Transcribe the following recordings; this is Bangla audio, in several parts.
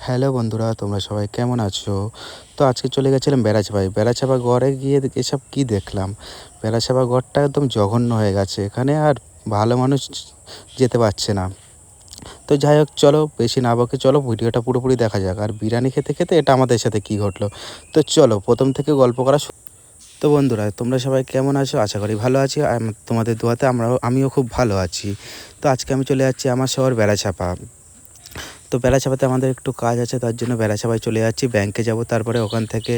হ্যালো বন্ধুরা, তোমরা সবাই কেমন আছো? তো আজকে চলে গেছিলাম বেড়াচাপায়। বেড়াচাপা গড়ে গিয়ে এসব কী দেখলাম! বেড়াচাপা গড়টা একদম জঘন্য হয়ে গেছে। এখানে আর ভালো মানুষ যেতে পারছে না। তো যাই হোক, চলো বেশি না বকে চলো ভিডিওটা পুরোপুরি দেখা যাক। আর বিরিয়ানি খেতে খেতে এটা আমাদের সাথে কী ঘটলো, তো চলো প্রথম থেকে গল্প করা তো বন্ধুরা, তোমরা সবাই কেমন আছো? আশা করি ভালো আছি। আর তোমাদের দোয়াতে আমিও খুব ভালো আছি। তো আজকে আমি চলে যাচ্ছি আমার শহর বেড়াচাপা। তো বেড়াচাপাতে আমাদের একটু কাজ আছে, তার জন্য বেড়াচাপায় চলে যাচ্ছি। ব্যাংকে যাব, তারপরে ওখান থেকে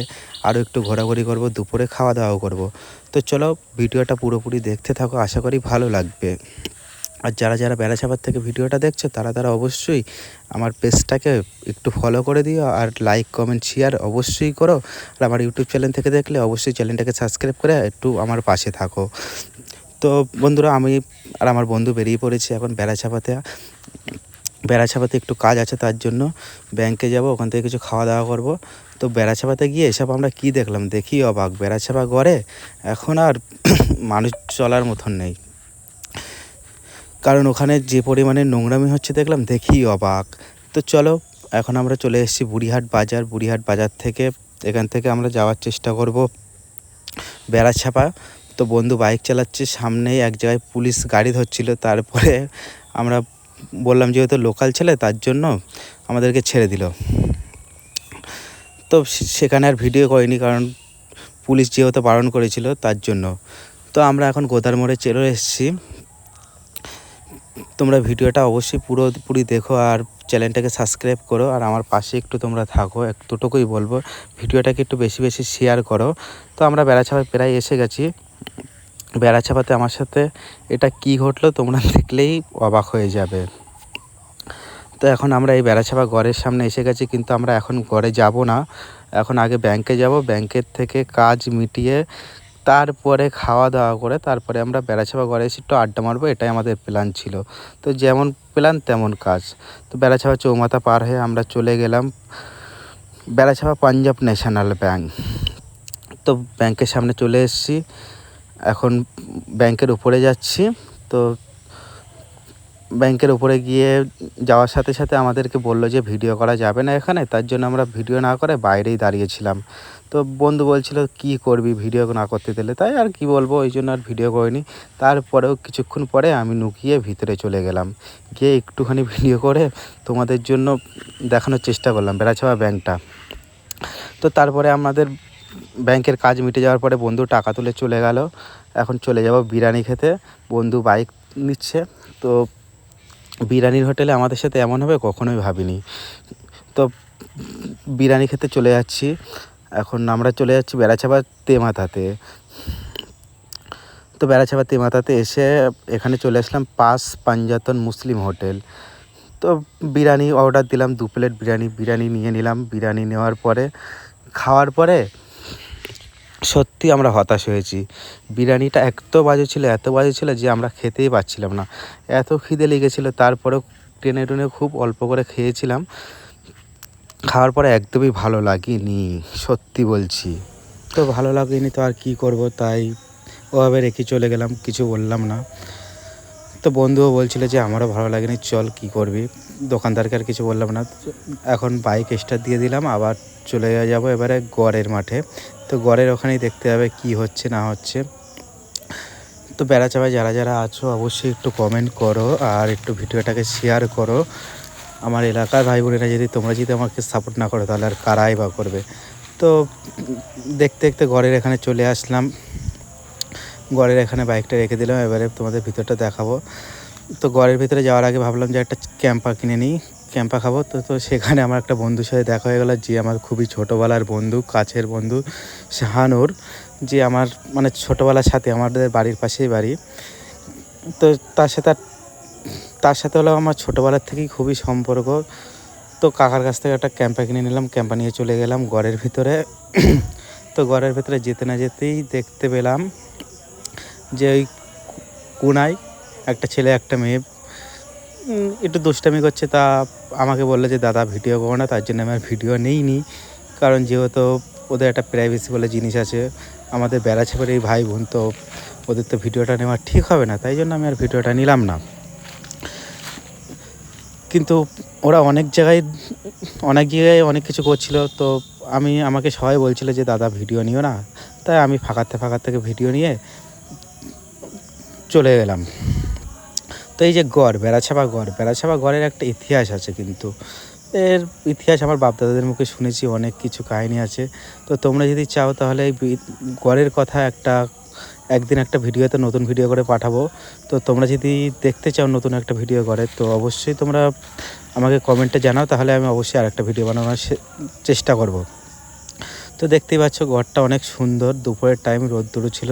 আরও একটু ঘোরাঘুরি করব, দুপুরে খাওয়া দাওয়াও করব। তো চলো ভিডিওটা পুরোপুরি দেখতে থাকো, আশা করি ভালো লাগবে। আর যারা যারা বেড়াচাপার থেকে ভিডিওটা দেখছো তারা অবশ্যই আমার পেজটাকে একটু ফলো করে দিও, আর লাইক কমেন্ট শেয়ার অবশ্যই করো। আর আমার ইউটিউব চ্যানেল থেকে দেখলে অবশ্যই চ্যানেলটাকে সাবস্ক্রাইব করে একটু আমার পাশে থাকো। তো বন্ধুরা, আমি আর আমার বন্ধু বেরিয়ে পড়েছি এখন বেড়াচাপাতে একটু কাজ আছে, তার জন্য ব্যাংকে যাব, ওখান থেকে কিছু খাওয়া দাওয়া করব। তো বেড়াচাপাতে গিয়ে এসব আমরা কি দেখলাম, দেখি অবাক। বেড়াচাপা গড়ে এখন আর মানুষ চলার মতন নেই, কারণ ওখানে যে পরিমাণে নোংরামি হচ্ছে দেখলাম, দেখি অবাক। তো চলো, এখন আমরা চলে এসেছি বুড়িহাট বাজার থেকে এখান থেকে আমরা যাওয়ার চেষ্টা করব বেড়াচাপা। তো বন্ধু বাইক চালাচ্ছে, সামনেই এক জায়গায় পুলিশ গাড়ি ধরছিল। তারপরে আমরা বললাম যেহেতু লোকাল ছেলে, তার জন্য আমাদেরকে ছেড়ে দিল। তো সেখানে আর ভিডিও করিনি, কারণ পুলিশ যেহেতু বারণ করেছিল তার জন্য। তো আমরা এখন গোদার মোড়ে চলে এসেছি। তোমরা ভিডিওটা অবশ্যই পুরোপুরি দেখো, আর চ্যানেলটাকে সাবস্ক্রাইব করো, আর আমার পাশে একটু তোমরা থাকো। এতটুকুই বলবো, ভিডিওটাকে একটু বেশি বেশি শেয়ার করো। তো আমরা বেড়াচাপায় প্রায় এসে গেছি। বেড়াচাপাতে আমার সাথে এটা কি ঘটলো তোমরা দেখলেই অবাক হয়ে যাবে। তো এখন আমরা এই বেড়াচাপা গড়ের সামনে এসে গেছি, কিন্তু আমরা এখন গড়ে যাব না। এখন আগে ব্যাংকে যাব, ব্যাংকের থেকে কাজ মিটিয়ে তারপরে খাওয়া দাওয়া করে তারপরে আমরা বেড়াচাপা গড়ে এসে একটু আড্ডা মারবো, এটাই আমাদের প্ল্যান ছিল। তো যেমন প্ল্যান তেমন কাজ। তো বেড়াচাপা চৌমাথা পার হয়ে আমরা চলে গেলাম বেড়াচাপা পাঞ্জাব ন্যাশনাল ব্যাংক। তো ব্যাংকের সামনে চলে এসেছি, এখন ব্যাংকের উপরে যাচ্ছি। তো ব্যাংকের উপরে গিয়ে যাওয়ার সাথে সাথে আমাদেরকে বললো যে ভিডিও করা যাবে না এখানে, তার জন্য আমরা ভিডিও না করে বাইরেই দাঁড়িয়েছিলাম। তো বন্ধু বলছিল কী করবি ভিডিও না করতে দিলে, তাই আর কি বলবো, ওই জন্য আর ভিডিও করিনি। তারপরেও কিছুক্ষণ পরে আমি লুকিয়ে ভিতরে চলে গেলাম, গিয়ে একটুখানি ভিডিও করে তোমাদের জন্য দেখানোর চেষ্টা করলাম বেড়াচাপা ব্যাংকটা। তো তারপরে আমাদের ব্যাংকের কাজ মিটে যাওয়ার পরে বন্ধু টাকা তুলে চলে গেল। এখন চলে যাব বিরিয়ানি খেতে, বন্ধু বাইক নিচ্ছে। তো বিরিয়ানির হোটেলে আমাদের সাথে এমন হবে কখনোই ভাবিনি। তো বিরিয়ানি খেতে চলে যাচ্ছি। এখন আমরা চলে যাচ্ছি বেড়াচাপা তেমাথাতে। তো বেড়াচাপা তেমাথাতে এসে এখানে চলে আসলাম পাস পাঞ্জাতন মুসলিম হোটেল। তো বিরিয়ানি অর্ডার দিলাম, 2 প্লেট বিরিয়ানি নিয়ে নিলাম। বিরিয়ানি নেওয়ার পরে খাওয়ার পরে সত্যি আমরা হতাশ হয়েছি। বিরিয়ানিটা এত বাজে ছিল যে আমরা খেতেই পাচ্ছিলাম না, এত খিদে লেগেছিলো। তারপরেও টেনে খুব অল্প করে খেয়েছিলাম। খাওয়ার পরে একদমই ভালো লাগেনি, সত্যি বলছি। তো ভালো লাগেনি তো আর কী করব, তাই ওভাবে রেখে চলে গেলাম, কিছু বললাম না। তো বন্ধুও বলছিল যে আমারও ভালো লাগেনি, চল কী করবি। দোকানদারকে আর কিছু বললাম না। এখন বাইক স্টার্ট দিয়ে দিলাম, আবার চলে যাব এবারে গড়ের মাঠে। তো গড়ের ওখানেই দেখতে হবে কি হচ্ছে না হচ্ছে। তো বেড়াচাপায় যারা যারা আছো অবশ্যই একটু কমেন্ট করো, আর একটু ভিডিওটাকে শেয়ার করো। আমার এলাকার ভাই বোনেরা তোমরা যদি আমাকে সাপোর্ট না করো তাহলে আর কারাই বা করবে। তো দেখতে দেখতে ঘরের এখানে চলে আসলাম, ঘরের এখানে বাইকটা রেখে দিলাম। এবারে তোমাদের ভিতরটা দেখাবো। তো ঘরের ভিতরে যাওয়ার আগে ভাবলাম যে একটা ক্যাম্পা কিনে নিই, ক্যাম্পা খাবো। তো সেখানে আমার একটা বন্ধুর সাথে দেখা হয়ে গেলো, যে আমার খুবই ছোটোবেলার বন্ধু, কাছের বন্ধু শাহানুর, যে আমার মানে ছোটোবেলার সাথে, আমাদের বাড়ির পাশেই বাড়ি। তো তার সাথে হলো আমার ছোটোবেলার থেকেই খুবই সম্পর্ক। তো কাকার কাছ থেকে একটা ক্যাম্পা কিনে নিলাম, ক্যাম্পা নিয়ে চলে গেলাম ঘরের ভিতরে। তো ঘরের ভিতরে যেতে না যেতেই দেখতে পেলাম যে ওই কোনায় একটা ছেলে একটা মেয়ে একটু দুষ্টামি করছে। তা আমাকে বললো যে দাদা ভিডিও করো না, তার জন্য আমি আর ভিডিও নিইনি, কারণ যেহেতু ওদের একটা প্রাইভেসি বলে জিনিস আছে, আমাদের বেড়াচাপার এই ভাই বোন, তো ওদের তো ভিডিওটা নেওয়া ঠিক হবে না, তাই জন্য আমি আর ভিডিওটা নিলাম না। কিন্তু ওরা অনেক জায়গায় অনেক কিছু করছিল। তো আমাকে সবাই বলছিল যে দাদা ভিডিও নিও না, তাই আমি ফাঁকার থেকে ভিডিও নিয়ে চলে গেলাম। তো এই যে বেড়াছাপা গড়ের একটা ইতিহাস আছে, কিন্তু এর ইতিহাস আমার বাপদাদাদের মুখে শুনেছি, অনেক কিছু কাহিনী আছে। তো তোমরা যদি চাও তাহলে এই গড়ের কথা একদিন একটা ভিডিওতে নতুন ভিডিও করে পাঠাবো। তো তোমরা যদি দেখতে চাও নতুন একটা ভিডিও গড়ের, তো অবশ্যই তোমরা আমাকে কমেন্টে জানাও, তাহলে আমি অবশ্যই আরেকটা ভিডিও বানানোর চেষ্টা করব। তো দেখতেই পাচ্ছ গড়টা অনেক সুন্দর, দুপুরের টাইম রোদ্দুরও ছিল,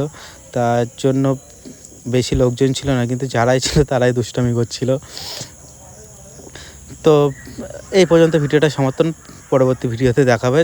তার জন্য বেশি লোকজন ছিল না, কিন্তু যারাই ছিল তারাই দুষ্টামি করছিল। তো এই পর্যন্ত ভিডিওটা সমর্থন, পরবর্তী ভিডিওতে দেখাবে।